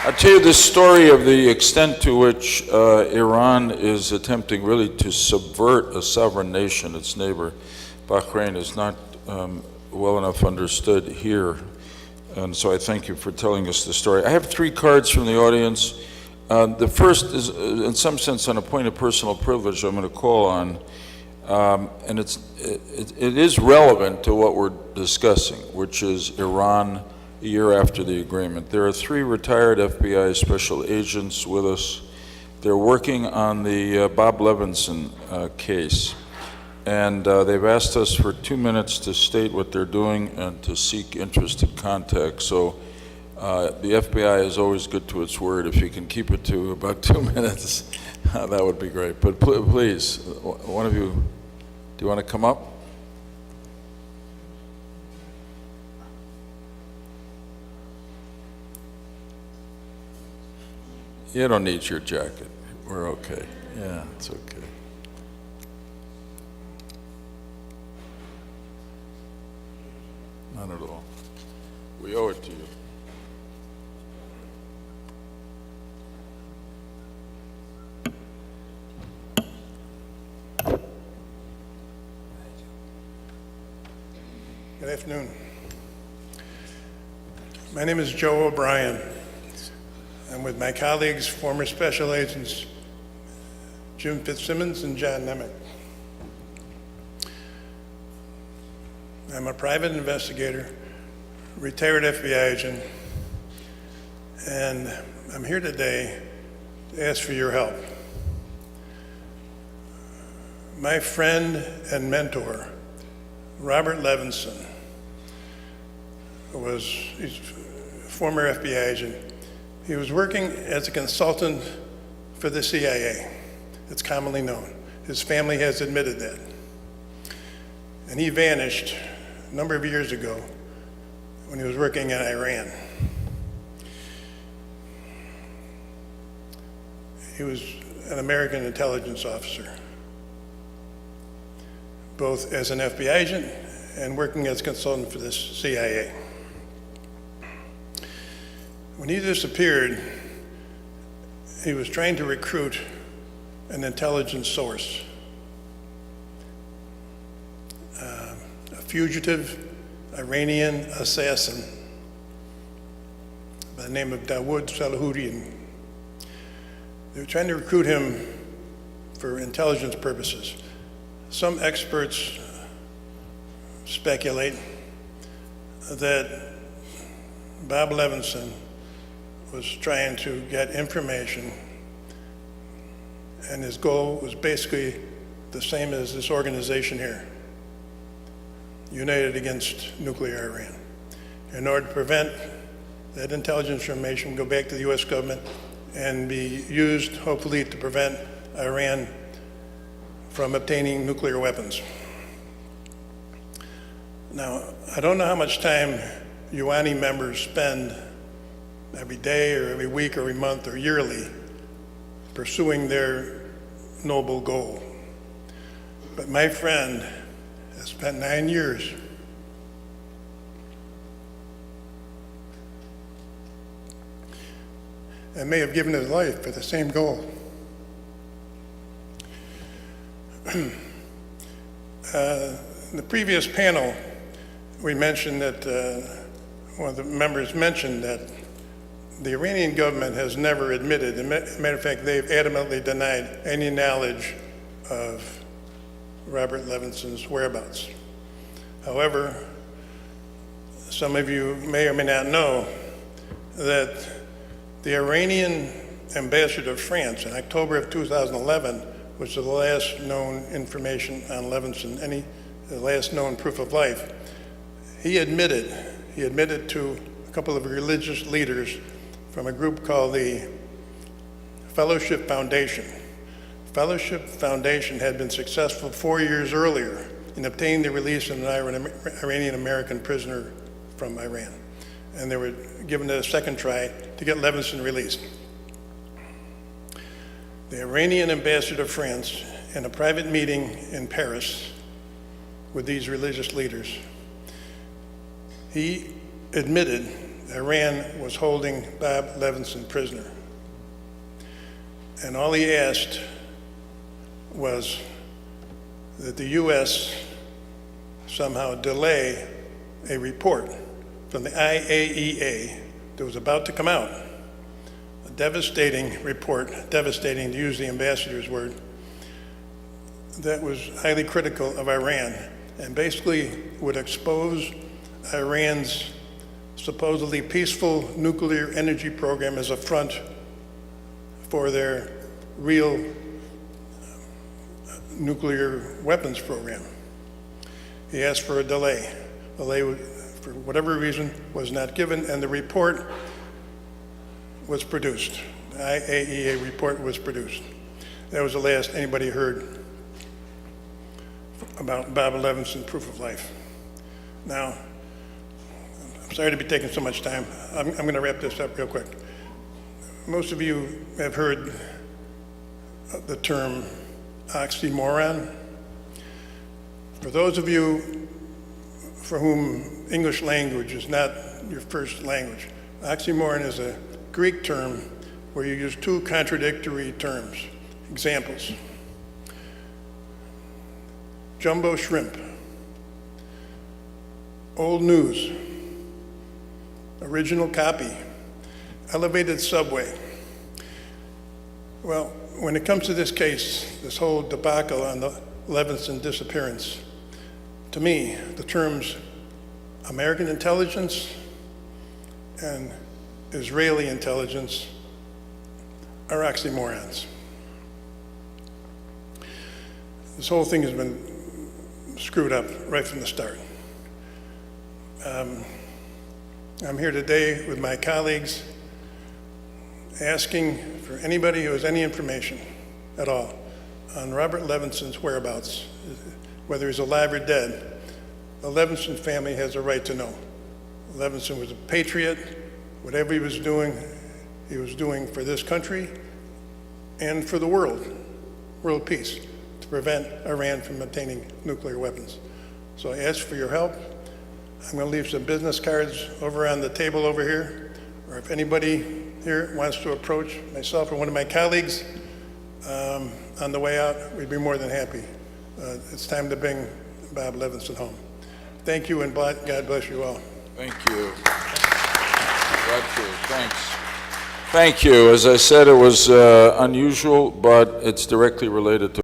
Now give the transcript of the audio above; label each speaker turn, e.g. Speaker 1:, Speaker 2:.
Speaker 1: I'll tell you the story of the extent to which Iran is attempting really to subvert a sovereign nation, its neighbor. Bahrain is not well enough understood here. And so I thank you for telling us the story. I have 3 cards from the audience. The first is, in some sense, on a point of personal privilege I'm going to call on. And it is relevant to what we're discussing, which is Iran a year after the agreement. There are 3 retired FBI special agents with us. They're working on the Bob Levinson case. And they've asked us for 2 minutes to state what they're doing and to seek interested contact. So the FBI is always good to its word. If you can keep it to about 2 minutes, that would be great. But please, one of you, do you want to come up? You don't need your jacket. We're okay. Yeah, it's okay. Not at all. We owe it to you.
Speaker 2: Good afternoon. My name is Joe O'Brien. I'm with my colleagues, former special agents Jim Fitzsimmons and John Nemec. I'm a private investigator, retired FBI agent, and I'm here today to ask for your help. My friend and mentor, Robert Levinson, he's a former FBI agent. He was working as a consultant for the CIA. It's commonly known. His family has admitted that. And he vanished a number of years ago when he was working in Iran. He was an American intelligence officer, both as an FBI agent and working as a consultant for the CIA. When he disappeared, he was trying to recruit an intelligence source, a fugitive Iranian assassin by the name of Dawood Salahuddin. They were trying to recruit him for intelligence purposes. Some experts speculate that Bob Levinson was trying to get information, and his goal was basically the same as this organization here, United Against Nuclear Iran, in order to prevent that intelligence information go back to the US government and be used, hopefully, to prevent Iran from obtaining nuclear weapons. Now, I don't know how much time UANI members spend every day or every week or every month or yearly pursuing their noble goal. But my friend has spent 9 years and may have given his life for the same goal. In the previous panel, we mentioned that one of the members mentioned that the Iranian government has never admitted, as a matter of fact, they've adamantly denied any knowledge of Robert Levinson's whereabouts. However, some of you may or may not know that the Iranian ambassador to France in October of 2011 was the last known information on Levinson, the last known proof of life. He admitted to a couple of religious leaders from a group called the Fellowship Foundation. Fellowship Foundation had been successful 4 years earlier in obtaining the release of an Iranian American prisoner from Iran. And they were given a second try to get Levinson released. The Iranian ambassador to France, in a private meeting in Paris with these religious leaders, he admitted Iran was holding Bob Levinson prisoner. And all he asked was that the U.S. somehow delay a report from the IAEA that was about to come out, a devastating report, devastating to use the ambassador's word, that was highly critical of Iran and basically would expose Iran's supposedly peaceful nuclear energy program as a front for their real nuclear weapons program. He asked for a delay. Delay, for whatever reason, was not given, and the report was produced. The IAEA report was produced. That was the last anybody heard about Bob Levinson, proof of life. Now, I'm sorry to be taking so much time. I'm going to wrap this up real quick. Most of you have heard the term oxymoron. For those of you for whom English language is not your first language, oxymoron is a Greek term where you use two contradictory terms. Examples: jumbo shrimp, old news, original copy, elevated subway. Well, when it comes to this case, this whole debacle on the Levinson disappearance, to me, the terms American intelligence and Israeli intelligence are oxymorons. This whole thing has been screwed up right from the start. I'm here today with my colleagues asking for anybody who has any information at all on Robert Levinson's whereabouts, whether he's alive or dead. The Levinson family has a right to know. Levinson was a patriot. Whatever he was doing for this country and for the world peace, to prevent Iran from obtaining nuclear weapons. So I ask for your help. I'm going to leave some business cards over on the table over here, or if anybody here wants to approach myself or one of my colleagues on the way out, we'd be more than happy. It's time to bring Bob Levinson home. Thank you, and God bless you all.
Speaker 1: Thank you. Got you. Thanks. Thank you. As I said, it was unusual, but it's directly related to